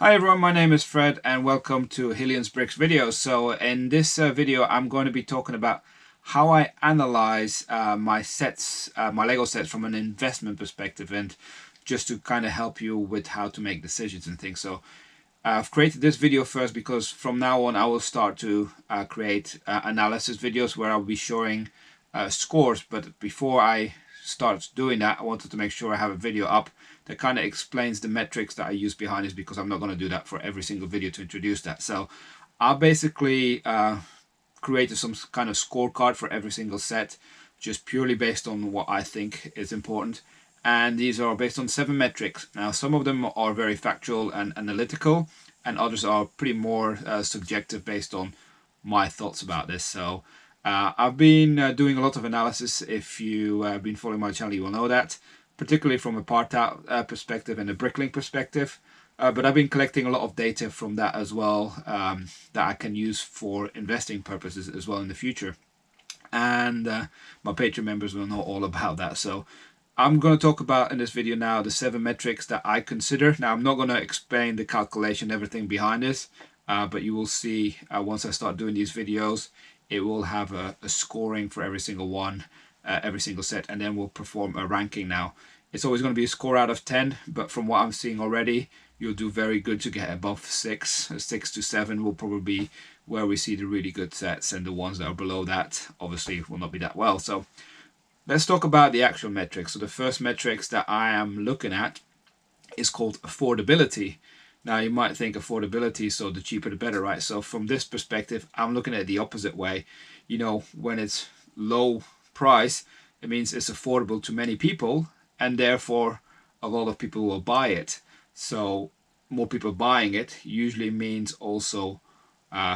Hi everyone, my name is Fred and welcome to Hillians Bricks videos. So in this video I'm going to be talking about how I analyze my sets, my Lego sets from an investment perspective, and just to kind of help you with how to make decisions and things. So I've created this video first because from now on I will start to create analysis videos where I'll be showing scores. But before I start doing that, I wanted to make sure I have a video up that kind of explains the metrics that I use behind this, because I'm not going to do that for every single video to introduce that. So I basically created some kind of scorecard for every single set, just purely based on what I think is important. And these are based on 7 metrics. Now, some of them are very factual and analytical, and others are pretty more subjective based on my thoughts about this. So I've been doing a lot of analysis. If you have been following my channel, you will know that, particularly from a part-out perspective and a bricklink perspective. But I've been collecting a lot of data from that as well, that I can use for investing purposes as well in the future. And my Patreon members will know all about that. So I'm going to talk about in this video now the 7 metrics that I consider. Now, I'm not going to explain the calculation, everything behind this, but you will see once I start doing these videos, it will have a scoring for every single one, every single set, and then we'll perform a ranking. Now, it's always going to be a score out of 10, but from what I'm seeing already, you'll do very good to get above 6. 6 to 7 will probably be where we see the really good sets, and the ones that are below that obviously will not be that well. So let's talk about the actual metrics. So the first metrics that I am looking at is called affordability. Now, you might think affordability, so the cheaper the better, right? So from this perspective, I'm looking at it the opposite way. You know, when it's low price, it means it's affordable to many people, and therefore a lot of people will buy it. So more people buying it usually means also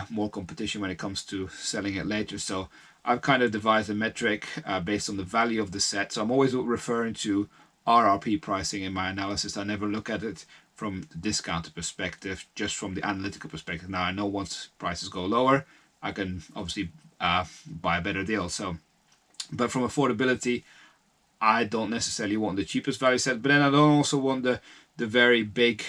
more competition when it comes to selling it later. So I've kind of devised a metric based on the value of the set. So I'm always referring to RRP pricing in my analysis. I never look at it from the discounted perspective, just from the analytical perspective. Now, I know once prices go lower, I can obviously buy a better deal. So, but from affordability, I don't necessarily want the cheapest value set, but then I don't also want the very big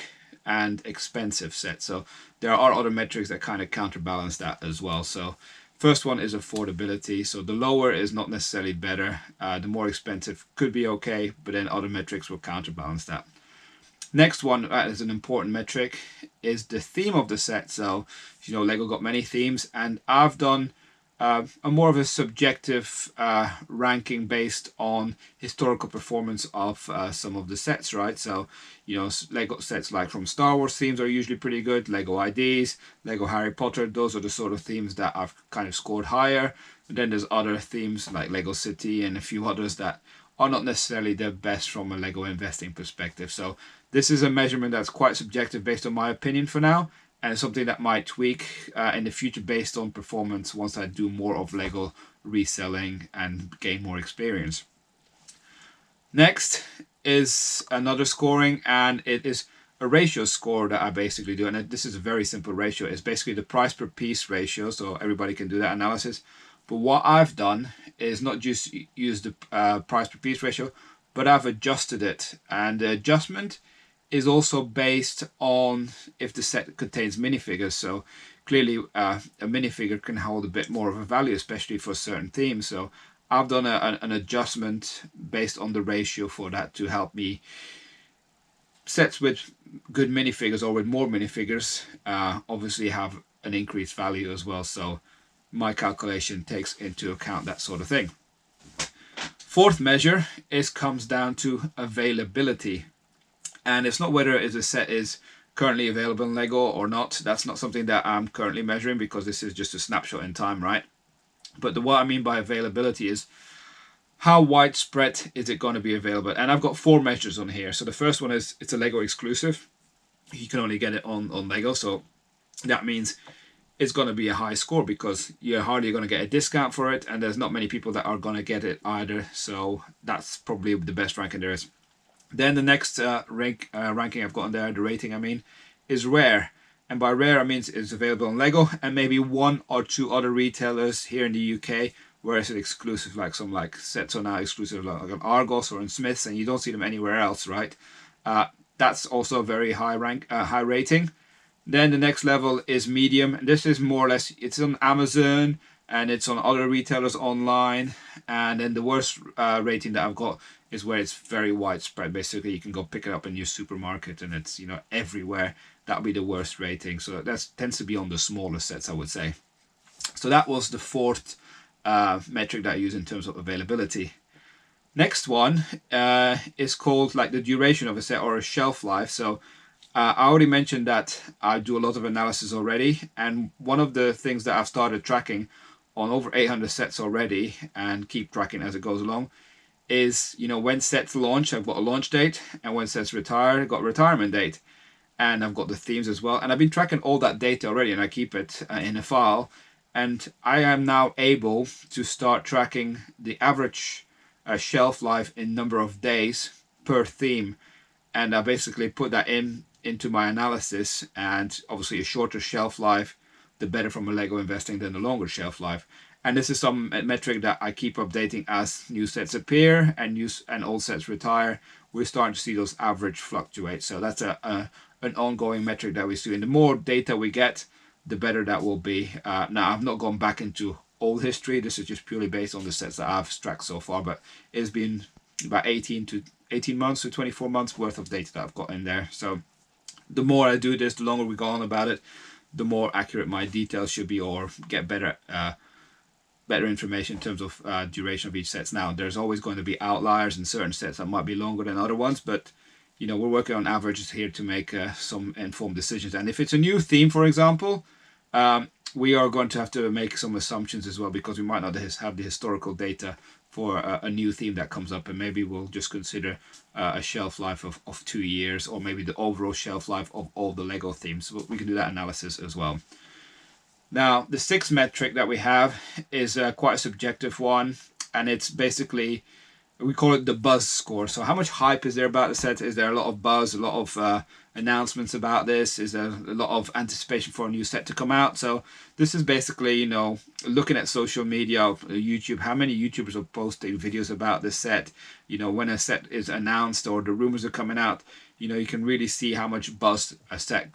and expensive set. So there are other metrics that kind of counterbalance that as well. So first one is affordability. So the lower is not necessarily better. The more expensive could be okay, but then other metrics will counterbalance that. Next one is an important metric is the theme of the set. So, you know, Lego got many themes, and I've done a more of a subjective ranking based on historical performance of some of the sets, right? So, you know, Lego sets like from Star Wars themes are usually pretty good. Lego IDs, Lego Harry Potter, those are the sort of themes that I've kind of scored higher. And then there's other themes like Lego City and a few others that are not necessarily the best from a Lego investing perspective. So this is a measurement that's quite subjective based on my opinion for now, and something that might tweak in the future based on performance once I do more of Lego reselling and gain more experience. Next is another scoring, and it is a ratio score that I basically do. And this is a very simple ratio. It's basically the price per piece ratio, so everybody can do that analysis. But what I've done is not just use the price per piece ratio, but I've adjusted it. And the adjustment is also based on if the set contains minifigures. So clearly a minifigure can hold a bit more of a value, especially for certain themes. So I've done an adjustment based on the ratio for that to help me. Sets with good minifigures or with more minifigures obviously have an increased value as well. So my calculation takes into account that sort of thing. Fourth measure comes down to availability. And it's not whether a set is currently available in Lego or not. That's not something that I'm currently measuring, because this is just a snapshot in time, right? But what I mean by availability is how widespread is it going to be available? And I've got 4 measures on here. So the first one is it's a Lego exclusive. You can only get it on Lego. So that means it's going to be a high score, because you're hardly going to get a discount for it, and there's not many people that are going to get it either. So that's probably the best ranking there is. Then the next ranking I've got on there, the rating I mean, is rare. And by rare I mean it's available on Lego and maybe 1 or 2 other retailers here in the UK, whereas it's exclusive, like some sets are now exclusive like on Argos or in Smiths, and you don't see them anywhere else, right? That's also a very high rating. Then the next level is medium. And this is more or less, it's on Amazon and it's on other retailers online. And then the worst rating that I've got is where it's very widespread. Basically, you can go pick it up in your supermarket and it's, you know, everywhere. That would be the worst rating. So that tends to be on the smaller sets, I would say. So that was the fourth metric that I use in terms of availability. Next one is called like the duration of a set or a shelf life. So I already mentioned that I do a lot of analysis already, and one of the things that I've started tracking on over 800 sets already and keep tracking as it goes along is, you know, when sets launch, I've got a launch date, and when sets retire, I've got a retirement date, and I've got the themes as well. And I've been tracking all that data already, and I keep it in a file, and I am now able to start tracking the average shelf life in number of days per theme, and I basically put that into my analysis. And obviously a shorter shelf life, the better from a Lego investing than a longer shelf life. And this is some metric that I keep updating as new sets appear and old sets retire. We're starting to see those average fluctuate. So that's an ongoing metric that we see. And the more data we get, the better that will be. Now, I've not gone back into old history. This is just purely based on the sets that I've tracked so far. But it's been about 18 months to 24 months worth of data that I've got in there. So the more I do this, the longer we go on about it, the more accurate my details should be, or get better information in terms of duration of each sets. Now, there's always going to be outliers in certain sets that might be longer than other ones, but you know, we're working on averages here to make some informed decisions. And if it's a new theme, for example, we are going to have to make some assumptions as well, because we might not have the historical data for a new theme that comes up, and maybe we'll just consider a shelf life of 2 years, or maybe the overall shelf life of all the Lego themes. So we can do that analysis as well. Now, the sixth metric that we have is quite a subjective one, and it's basically, we call it the buzz score. So how much hype is there about the set? Is there a lot of buzz, a lot of announcements about this? Is there a lot of anticipation for a new set to come out? So this is basically, you know, looking at social media, YouTube, how many YouTubers are posting videos about this set? You know, when a set is announced or the rumors are coming out, you know, you can really see how much buzz a set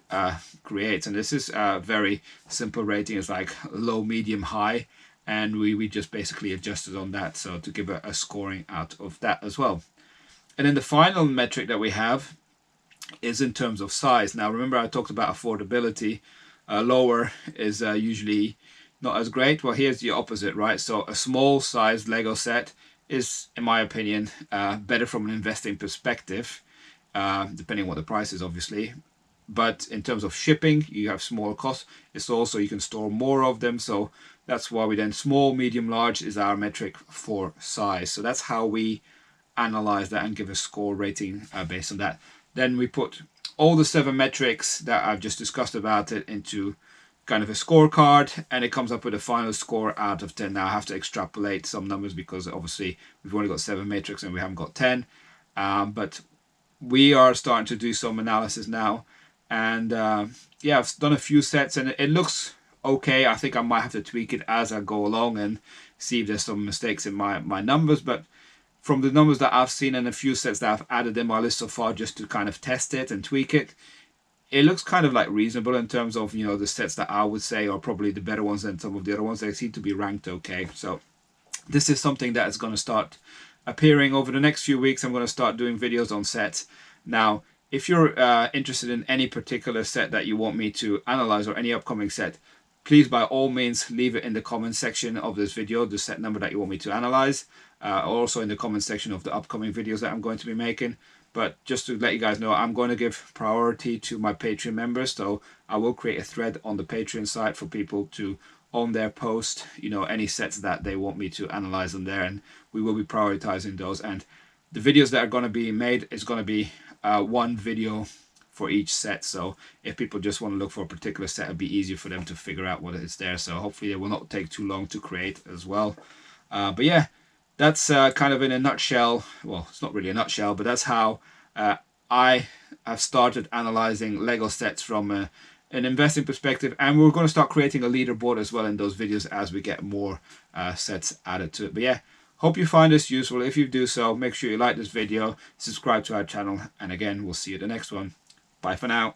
creates. And this is a very simple rating. It's like low, medium, high. And we just basically adjusted on that, so to give a scoring out of that as well. And then the final metric that we have is in terms of size. Now, remember I talked about affordability. Lower is usually not as great. Well, here's the opposite, right? So a small size Lego set is, in my opinion, better from an investing perspective, depending on what the price is, obviously. But in terms of shipping, you have smaller costs. It's also, you can store more of them. So that's why we then small, medium, large is our metric for size. So that's how we analyze that and give a score rating based on that. Then we put all the 7 metrics that I've just discussed about it into kind of a scorecard, and it comes up with a final score out of 10. Now I have to extrapolate some numbers because obviously we've only got 7 metrics and we haven't got 10. But we are starting to do some analysis now. And yeah, I've done a few sets and it looks okay. I think I might have to tweak it as I go along and see if there's some mistakes in my numbers. But from the numbers that I've seen and a few sets that I've added in my list so far just to kind of test it and tweak it, it looks kind of like reasonable in terms of, you know, the sets that I would say are probably the better ones than some of the other ones. They seem to be ranked okay. So this is something that is going to start appearing over the next few weeks. I'm going to start doing videos on sets. Now, if you're interested in any particular set that you want me to analyze, or any upcoming set, please by all means leave it in the comment section of this video, the set number that you want me to analyze, also in the comment section of the upcoming videos that I'm going to be making. But just to let you guys know, I'm going to give priority to my Patreon members, so I will create a thread on the Patreon site for people to, on their post, you know, any sets that they want me to analyze on there, and we will be prioritizing those. And the videos that are going to be made is going to be one video for each set, so if people just want to look for a particular set, it'll be easier for them to figure out what is there. So hopefully it will not take too long to create as well. But yeah, that's kind of in a nutshell. Well, it's not really a nutshell, but that's how I have started analyzing Lego sets from an investing perspective, and we're going to start creating a leaderboard as well in those videos as we get more sets added to it. But yeah, hope you find this useful. If you do so, make sure you like this video, subscribe to our channel, and again, we'll see you at the next one. Bye for now.